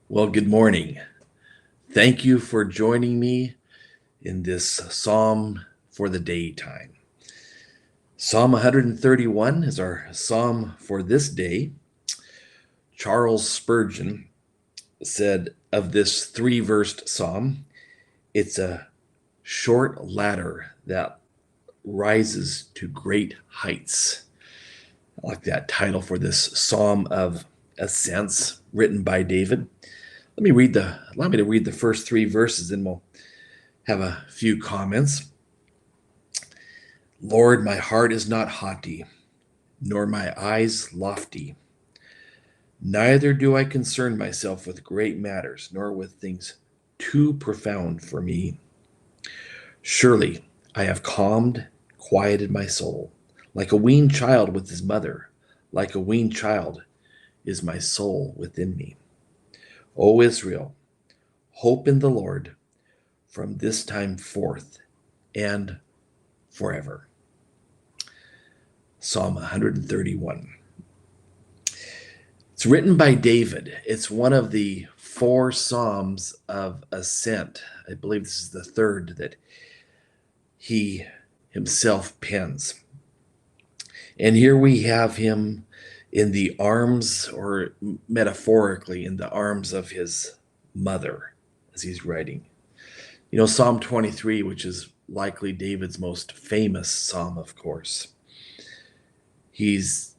Well, good morning. Thank you for joining me in this psalm for the daytime. Psalm 131 is our psalm for this day. Charles Spurgeon said of this three-versed psalm, it's a short ladder that rises to great heights. I like that title for this psalm of ascents written by David. Allow me to read the first three verses and we'll have a few comments. Lord, my heart is not haughty, nor my eyes lofty. Neither do I concern myself with great matters, nor with things too profound for me. Surely I have quieted my soul, like a weaned child with his mother. Like a weaned child is my soul within me. O Israel, hope in the Lord from this time forth and forever. Psalm 131. It's written by David. It's one of the four Psalms of Ascent. I believe this is the third that he himself pens. And here we have him in the arms, or metaphorically, in the arms of his mother as he's writing. You know, Psalm 23, which is likely David's most famous psalm, of course. He's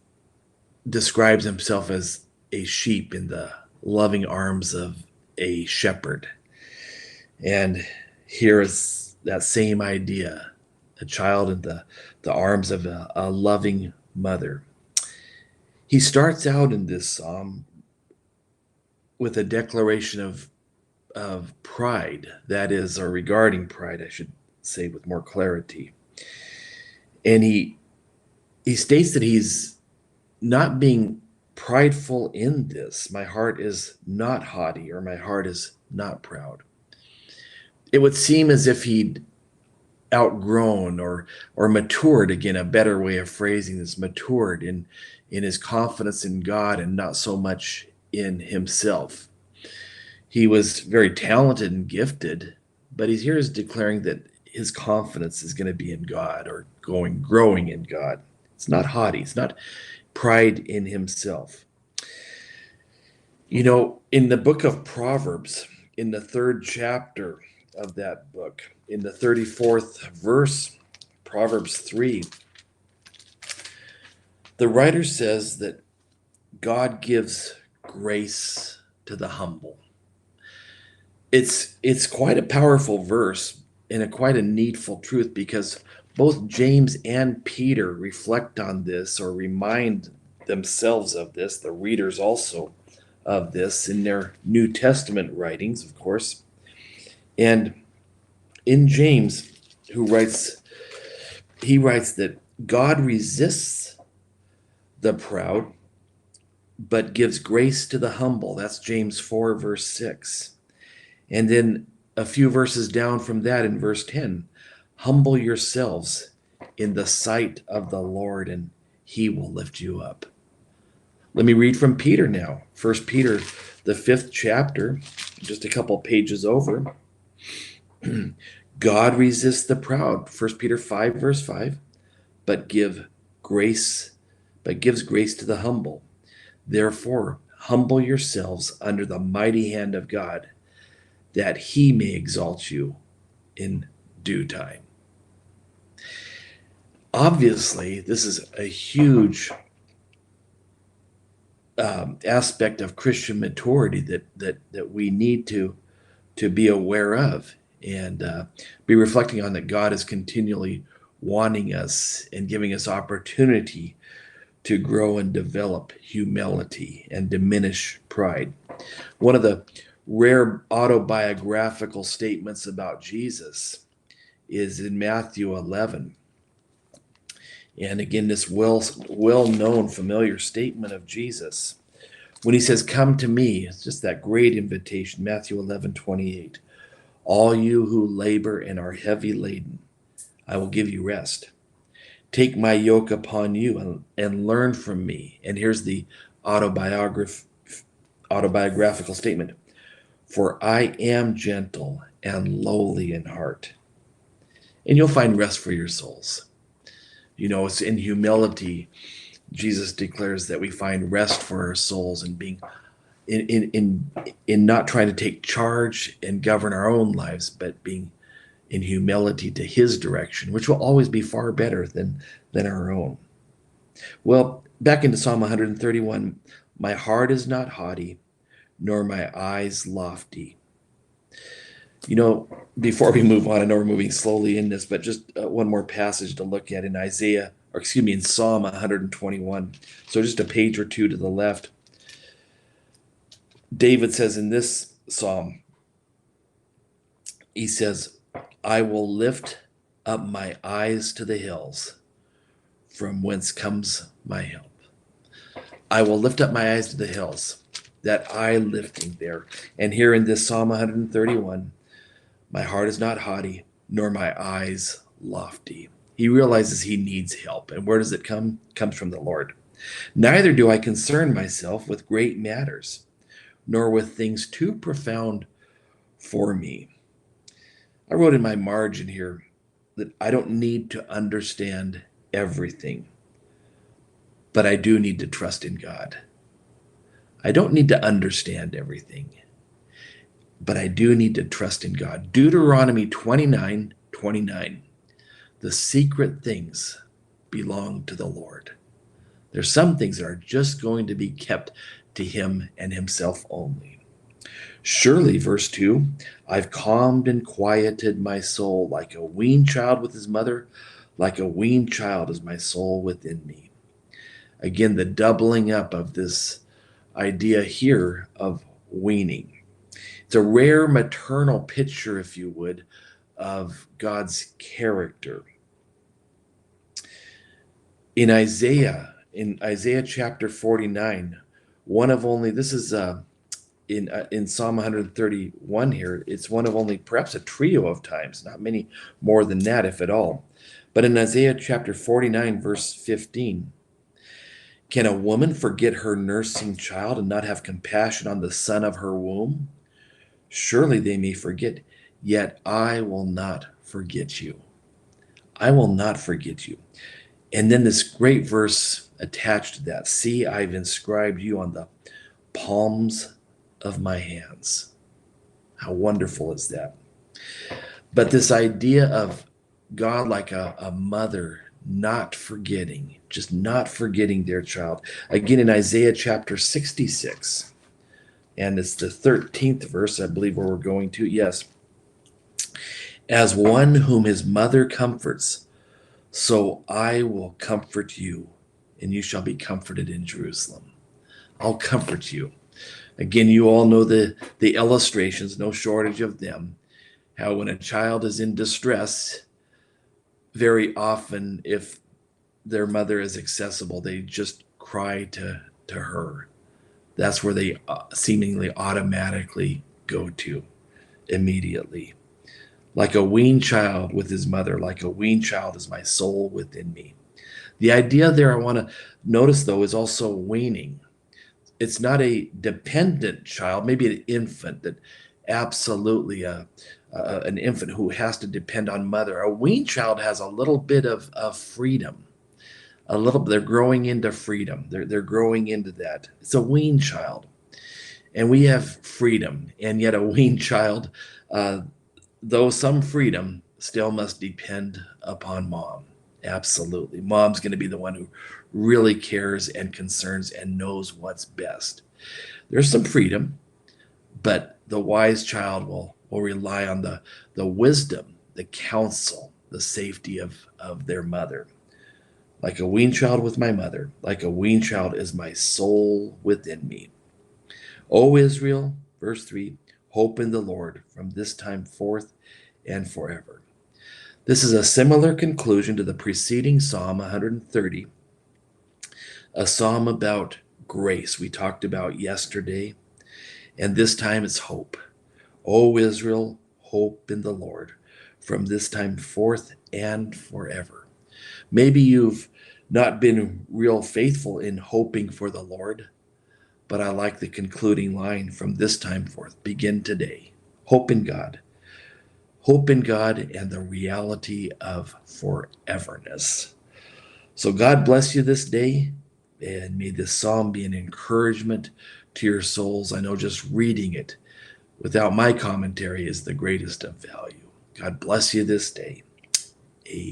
describes himself as a sheep in the loving arms of a shepherd. And here is that same idea, a child in the arms of a loving mother. He starts out in this psalm with a declaration of pride, that is, or regarding pride, I should say with more clarity. And he states that he's not being prideful in this. My heart is not haughty, or my heart is not proud. It would seem as if he'd outgrown or matured, again, a better way of phrasing this, matured in his confidence in God and not so much in himself. He was very talented and gifted, but he's here is declaring that his confidence is going to be in God, or growing in God. It's not haughty. It's not pride in himself. You know, in the book of Proverbs, in the third chapter of that book, in the 34th verse, Proverbs 3, the writer says that God gives grace to the humble. It's quite a powerful verse and quite a needful truth, because both James and Peter reflect on this, or remind themselves of this, the readers also of this, in their New Testament writings, of course. And in James, he writes that God resists the proud, but gives grace to the humble. That's James 4, verse 6. And then a few verses down from that, in verse 10, humble yourselves in the sight of the Lord, and he will lift you up. Let me read from Peter now. First Peter, the 5th chapter, just a couple pages over. God resists the proud, 1 Peter 5, verse 5, but gives grace to the humble. Therefore, humble yourselves under the mighty hand of God, that he may exalt you in due time. Obviously, this is a huge aspect of Christian maturity that we need to be aware of, and be reflecting on, that God is continually wanting us and giving us opportunity to grow and develop humility and diminish pride. One of the rare autobiographical statements about Jesus is in Matthew 11. And again, this well-known, familiar statement of Jesus, when he says, come to me, it's just that great invitation, Matthew 11:28. All you who labor and are heavy laden, I will give you rest. Take my yoke upon you and learn from me. And here's the autobiographical statement. For I am gentle and lowly in heart, and you'll find rest for your souls. You know, it's in humility Jesus declares that we find rest for our souls and being in not trying to take charge and govern our own lives, but being in humility to his direction, which will always be far better than our own. Well, back into Psalm 131, my heart is not haughty, nor my eyes lofty. You know, before we move on, I know we're moving slowly in this, but just one more passage to look at in in Psalm 121. So just a page or two to the left. David says in this psalm, he says, I will lift up my eyes to the hills, from whence comes my help. I will lift up my eyes to the hills, that eye lifting there. And here in this Psalm 131, my heart is not haughty, nor my eyes lofty. He realizes he needs help. And where does it come? It comes from the Lord. Neither do I concern myself with great matters, nor with things too profound for me. I wrote in my margin here that I don't need to understand everything, but I do need to trust in God. I don't need to understand everything, but I do need to trust in God. Deuteronomy 29:29. The secret things belong to the Lord. There's some things that are just going to be kept to him and himself only. Surely, verse 2, I've calmed and quieted my soul like a weaned child with his mother, like a weaned child is my soul within me. Again, the doubling up of this idea here of weaning. It's a rare maternal picture, if you would, of God's character. In Isaiah chapter 49, one of only, this is in Psalm 131 here, it's one of only perhaps a trio of times, not many more than that, if at all. But in Isaiah chapter 49, verse 15, can a woman forget her nursing child and not have compassion on the son of her womb? Surely they may forget, yet I will not forget you. I will not forget you. And then this great verse attached to that. See, I've inscribed you on the palms of my hands. How wonderful is that? But this idea of God like a mother not forgetting, just not forgetting their child. Again, in Isaiah chapter 66, and it's the 13th verse, I believe, where we're going to. Yes. As one whom his mother comforts, so I will comfort you, and you shall be comforted in Jerusalem. I'll comfort you. Again, you all know the illustrations, no shortage of them. How when a child is in distress, very often, if their mother is accessible, they just cry to her. That's where they seemingly automatically go to immediately. Like a weaned child with his mother, like a weaned child is my soul within me. The idea there I want to notice, though, is also weaning. It's not a dependent child, maybe an infant that absolutely an infant who has to depend on mother. A weaned child has a little bit of freedom. They're growing into freedom. They're growing into that. It's a weaned child. And we have freedom, and yet a weaned child, though some freedom, still must depend upon mom. Absolutely. Mom's going to be the one who really cares and concerns and knows what's best. There's some freedom, but the wise child will rely on the wisdom, the counsel, the safety of their mother. Like a weaned child with my mother, like a weaned child is my soul within me. O Israel, verse 3, hope in the Lord from this time forth and forever. This is a similar conclusion to the preceding Psalm 130, a psalm about grace we talked about yesterday, and this time it's hope. O Israel, hope in the Lord from this time forth and forever. Maybe you've not been real faithful in hoping for the Lord, But I like the concluding line from this time forth. Begin today. Hope in God. Hope in God and the reality of foreverness. So God bless you this day, and may this psalm be an encouragement to your souls. I know just reading it without my commentary is the greatest of value. God bless you this day.